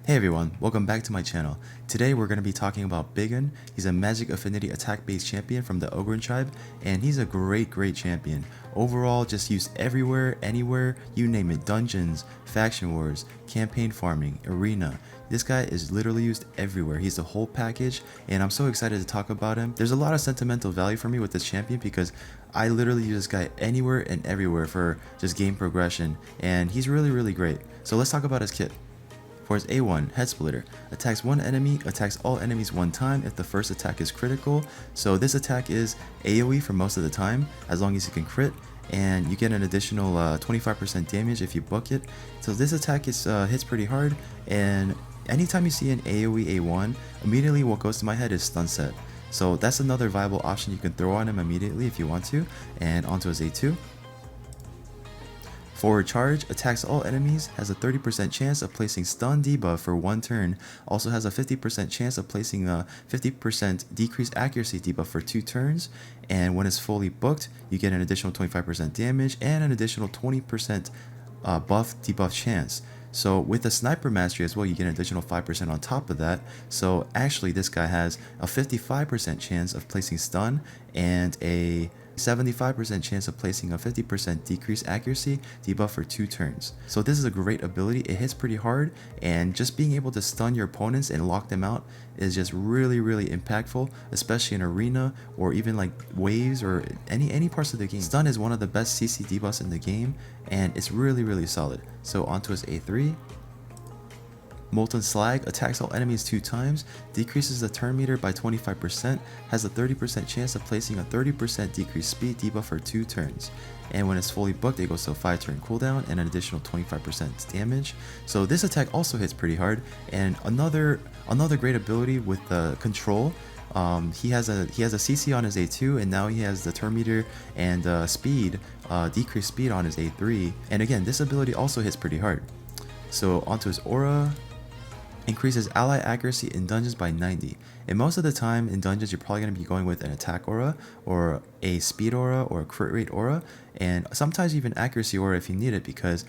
Hey everyone, welcome back to my channel. Today we're going to be talking about Bigun. He's a magic affinity attack based champion from the Ogryns tribe, and he's a great champion. Overall, just used everywhere, anywhere, you name it. Dungeons, faction wars, campaign farming, arena. This guy is literally used everywhere. He's the whole package, and I'm so excited to talk about him. There's a lot of sentimental value for me with this champion because I literally use this guy anywhere and everywhere for just game progression, and he's really great. So let's talk about his kit. For his A1, Head Splitter, attacks one enemy, attacks all enemies one time if the first attack is critical. So this attack is AoE for most of the time, as long as you can crit, and you get an additional 25% damage if you book it. So this attack hits pretty hard, and anytime you see an AoE A1, immediately what goes to my head is stun set. So that's another viable option you can throw on him immediately if you want to, and onto his A2. Forward charge, attacks all enemies, has a 30% chance of placing stun debuff for one turn, also has a 50% chance of placing a 50% decreased accuracy debuff for 2 turns, and when it's fully booked, you get an additional 25% damage and an additional 20% buff debuff chance. So with the sniper mastery as well, you get an additional 5% on top of that. So actually this guy has a 55% chance of placing stun and a 75% chance of placing a 50% decreased accuracy debuff for 2 turns. So this is a great ability. It hits pretty hard, and just being able to stun your opponents and lock them out is just really impactful, especially in arena or even like waves or any parts of the game. Stun is one of the best CC debuffs in the game, and it's really solid. So onto his A3. Molten Slag, attacks all enemies 2 times, decreases the turn meter by 25%, has a 30% chance of placing a 30% decreased speed debuff for 2 turns. And when it's fully booked, it goes to a 5-turn cooldown and an additional 25% damage. So this attack also hits pretty hard. And another great ability with the control. He has a CC on his A2, and now he has the turn meter and decreased speed on his A3. And again, this ability also hits pretty hard. So onto his aura. Increases ally accuracy in dungeons by 90. And most of the time in dungeons, you're probably going to be going with an attack aura or a speed aura or a crit rate aura, and sometimes even accuracy aura if you need it, because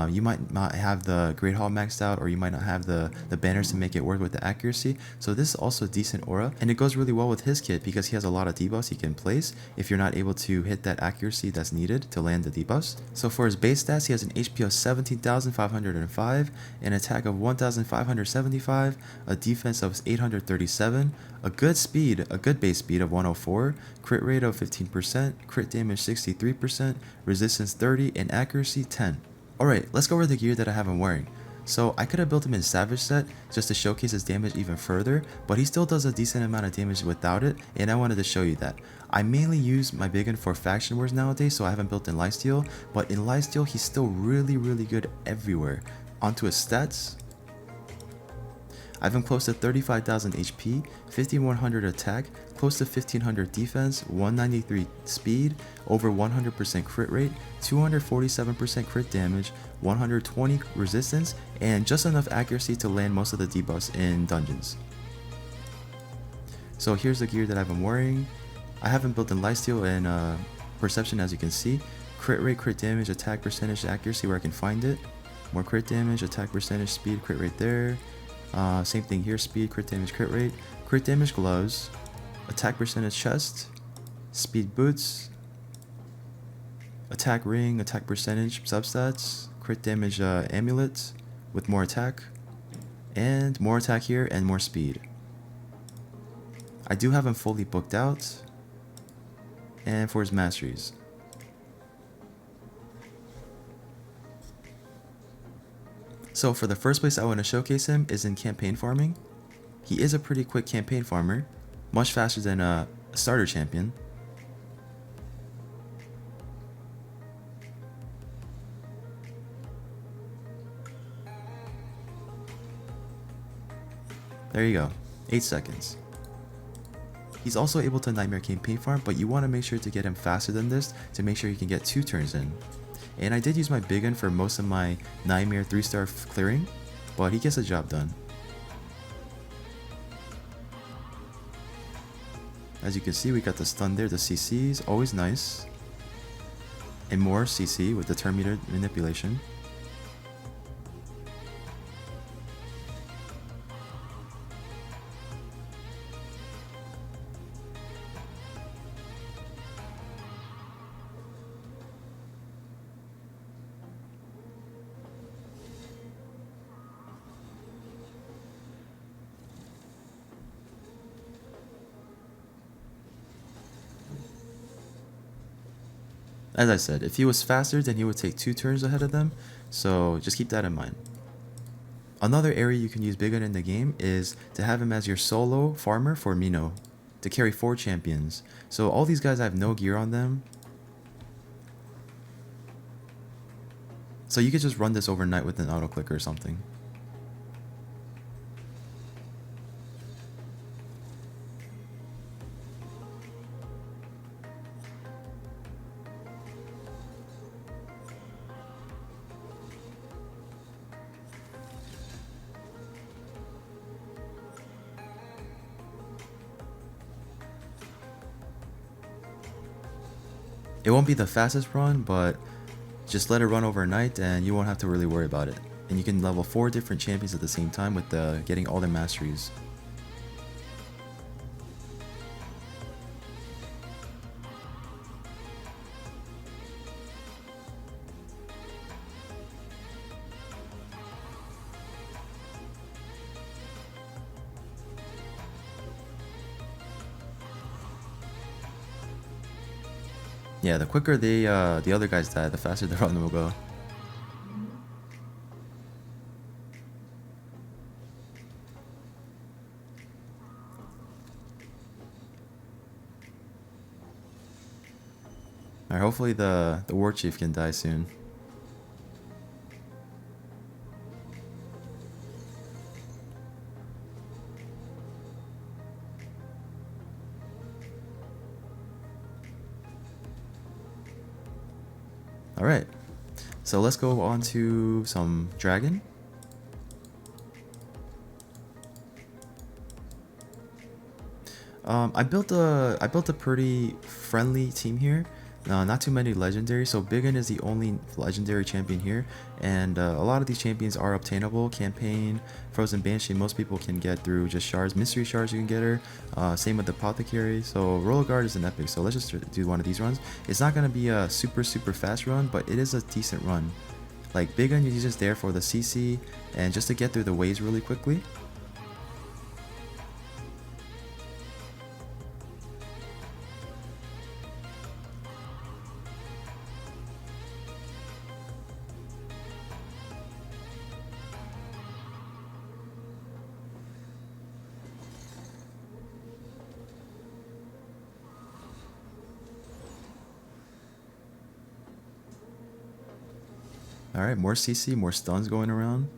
you might not have the Great Hall maxed out, or you might not have the banners to make it work with the accuracy. So this is also a decent aura, and it goes really well with his kit because he has a lot of debuffs he can place if you're not able to hit that accuracy that's needed to land the debuffs. So for his base stats, he has an HP of 17,505, an attack of 1,575, a defense of 837, a good base speed of 104, crit rate of 15%, crit damage 63%, resistance 30, and accuracy 10. Alright, let's go over the gear that I have him wearing. So I could have built him in Savage set just to showcase his damage even further, but he still does a decent amount of damage without it, and I wanted to show you that. I mainly use my Bigun for faction wars nowadays, so I haven't built in Lifesteal, but in Lifesteal he's still really good everywhere. Onto his stats. I have him close to 35,000 HP, 5100 attack, close to 1500 defense, 193 speed, over 100% crit rate, 247% crit damage, 120 resistance, and just enough accuracy to land most of the debuffs in dungeons. So here's the gear that I've been wearing. I haven't built in Lifesteal and Perception, as you can see. Crit rate, crit damage, attack percentage, accuracy where I can find it. More crit damage, attack percentage, speed, crit rate there. Same thing here, speed, crit damage gloves, attack percentage chest, speed boots, attack ring, attack percentage substats, crit damage amulet with more attack, and more attack here and more speed. I do have him fully booked out, and for his masteries. So for the first place I want to showcase him is in campaign farming. He is a pretty quick campaign farmer, much faster than a starter champion. There you go, 8 seconds. He's also able to Nightmare campaign farm, but you want to make sure to get him faster than this to make sure he can get 2 turns in. And I did use my Bigun for most of my Nightmare 3-star clearing, but he gets the job done. As you can see, we got the stun there, the CCs, always nice. And more CC with the turn meter manipulation. As I said, if he was faster, then he would take 2 turns ahead of them, so just keep that in mind. Another area you can use Bigun in the game is to have him as your solo farmer for Mino, to carry 4 champions. So all these guys have no gear on them, so you could just run this overnight with an auto clicker or something. It won't be the fastest run, but just let it run overnight and you won't have to really worry about it. And you can level 4 different champions at the same time with getting all their masteries. Yeah, the quicker the other guys die, the faster the run will go. Alright, hopefully the war chief can die soon. Alright, so let's go on to some dragon. I built a pretty friendly team here. Not too many legendary, so Bigun is the only legendary champion here, and a lot of these champions are obtainable. Campaign, Frozen Banshee, most people can get through just shards. Mystery shards, you can get her. Same with the Apothecary. So Royal Guard is an epic, so let's just do one of these runs. It's not going to be a super fast run, but it is a decent run. Like Bigun, you're just there for the CC and just to get through the waves really quickly. Alright, more CC, more stuns going around.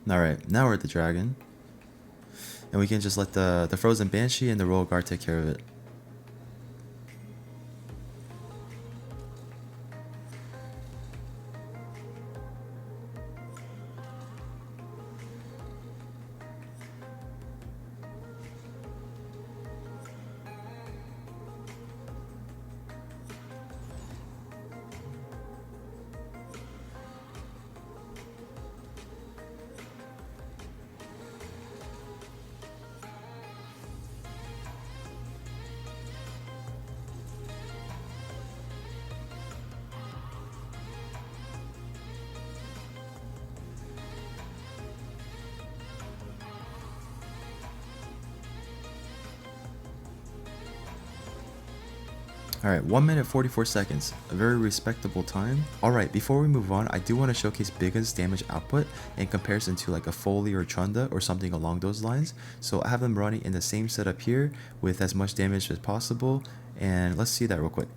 Alright, now we're at the dragon. And we can just let the Frozen Banshee and the Royal Guard take care of it. Alright, 1 minute 44 seconds, a very respectable time. Alright, before we move on, I do want to showcase Bigun's damage output in comparison to like a Foley or Trunda or something along those lines. So I have them running in the same setup here with as much damage as possible, and let's see that real quick.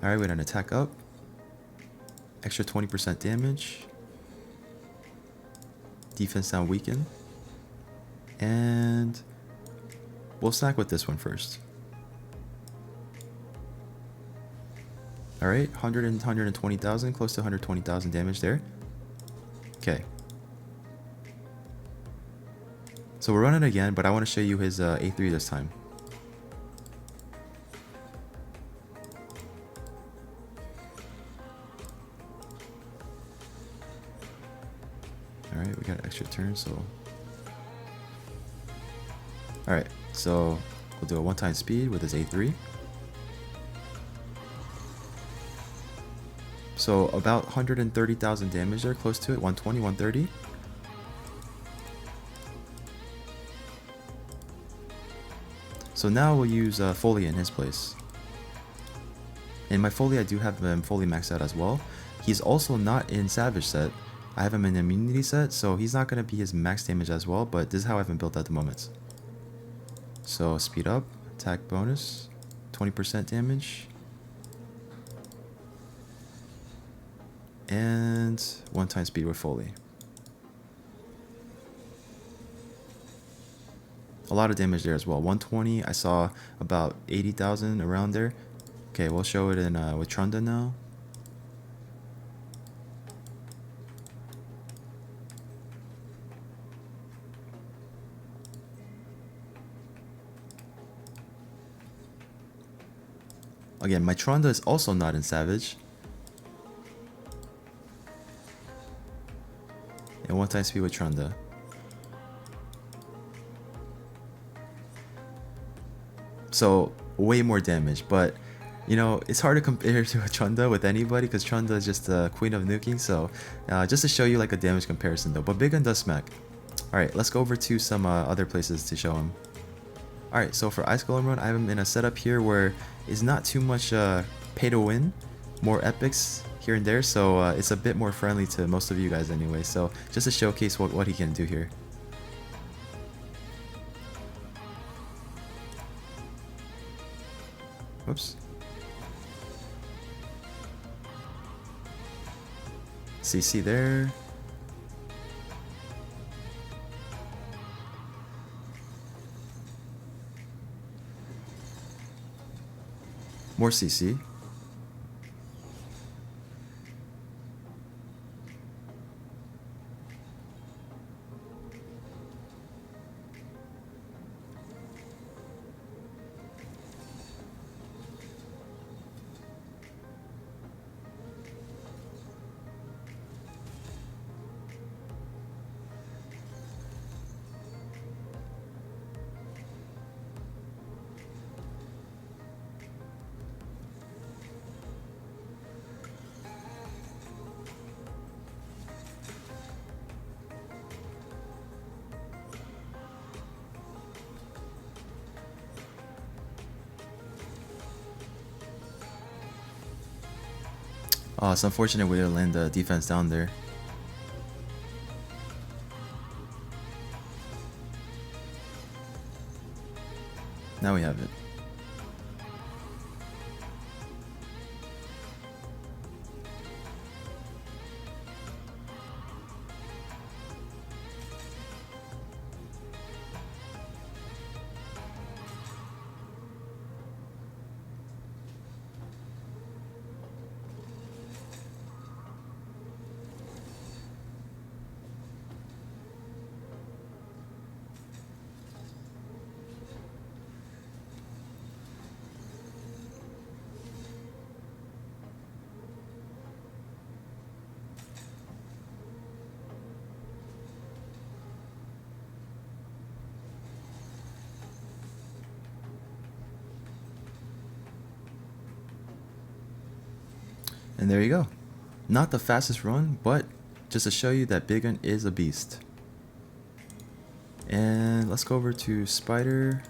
Alright, we're gonna attack up. Extra 20% damage. Defense down weaken. And we'll stack with this one first. Alright, 120,000, close to 120,000 damage there. Okay. So we're running again, but I want to show you his A3 this time. Alright, we got an extra turn, so Alright, so we'll do a 1-time speed with his A3. So about 130,000 damage there, close to it, 120, 130. So now we'll use Foley in his place. In my Foley, I do have him fully maxed out as well. He's also not in Savage set. I have him in Immunity set, so he's not going to be his max damage as well, but this is how I have him built at the moment. So speed up, attack bonus, 20% damage. And 1-time speed with Foley. A lot of damage there as well. 120, I saw about 80,000 around there. Okay, we'll show it in with Trunda now. Again, my Trunda is also not in Savage. And 1-time speed with Trunda. So way more damage, but you know, it's hard to compare to a Trunda with anybody because Trunda is just the queen of nuking. So just to show you like a damage comparison though, but Big Gun does smack. Alright, let's go over to some other places to show him. Alright, so for Ice Golem Run, I have him in a setup here where it's not too much pay to win, more epics here and there, so it's a bit more friendly to most of you guys anyway. So just to showcase what he can do here. Whoops. CC there. More CC. Oh, it's unfortunate we didn't land the defense down there. Now we have it. And there you go. Not the fastest run, but just to show you that Big Gun is a beast. And let's go over to Spider.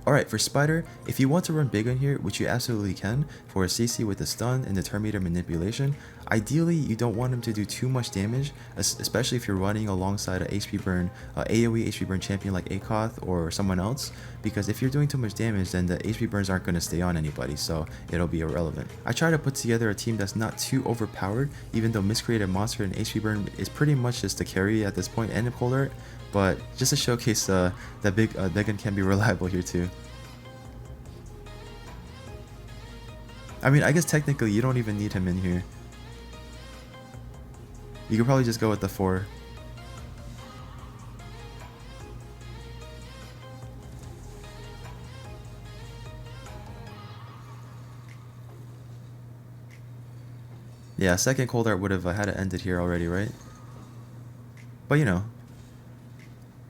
Alright, for Spider, if you want to run Big Gun here, which you absolutely can, for a CC with the stun and the turn meter manipulation, ideally you don't want him to do too much damage, especially if you're running alongside a HP burn, AoE HP burn champion like Akoth or someone else, because if you're doing too much damage, then the HP burns aren't going to stay on anybody, so it'll be irrelevant. I try to put together a team that's not too overpowered, even though Miscreated Monster and HP burn is pretty much just the carry at this point and a cold art, but just to showcase that Big Gun can be reliable here too. I mean, I guess technically you don't even need him in here. You could probably just go with the 4. Yeah, second cold art would have had it ended here already, right? But you know,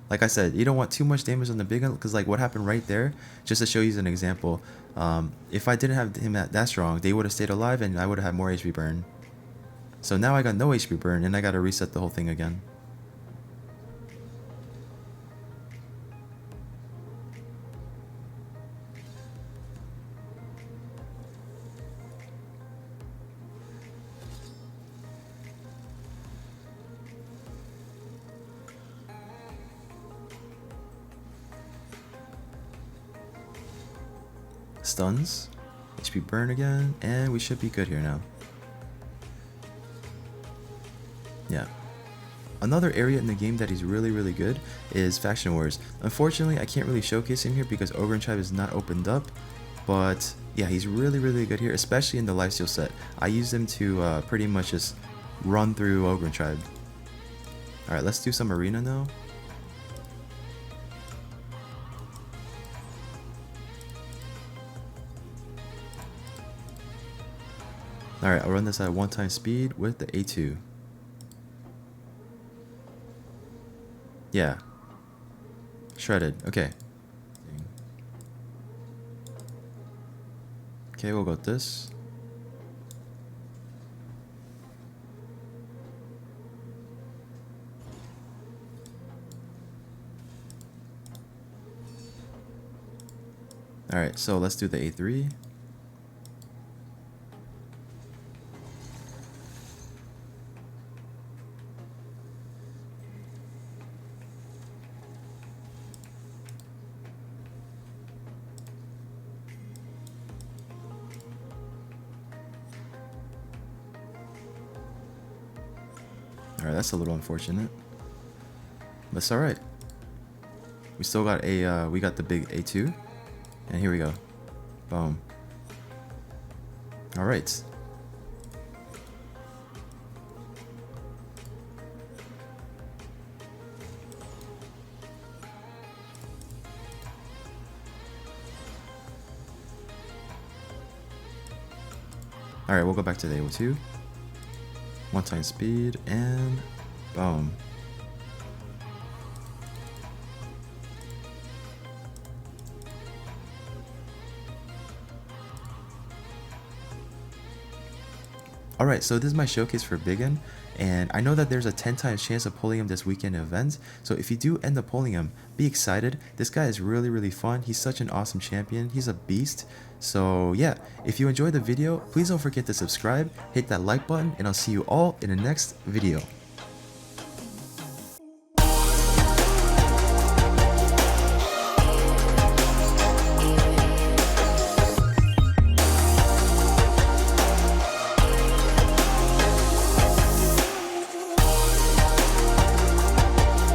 Like I said, you don't want too much damage on the big gun, because like what happened right there, just to show you an example, if I didn't have him that strong, they would have stayed alive and I would have had more HP burn. So now I got no HP burn and I got to reset the whole thing again. Stuns, HP burn again, and we should be good here now. Yeah. Another area in the game that he's really good is Faction Wars. Unfortunately, I can't really showcase him here because Ogryns tribe is not opened up, but yeah, he's really good here, especially in the lifesteal set. I use him to pretty much just run through Ogryns tribe. Alright, let's do some arena now. Alright, I'll run this at 1x speed with the A2. Yeah. Shredded. Okay. Okay, we'll go with this. Alright, so let's do the A3. Alright, that's a little unfortunate. But it's alright. We still got a, we got the big A2. And here we go. Boom. Alright. Alright, we'll go back to the A2. 1x speed, and boom. Alright, so this is my showcase for Biggin, and I know that there's a 10 times chance of pulling him this weekend event, so if you do end up pulling him, be excited. This guy is really fun. He's such an awesome champion. He's a beast. So yeah, if you enjoyed the video, please don't forget to subscribe, hit that like button, and I'll see you all in the next video.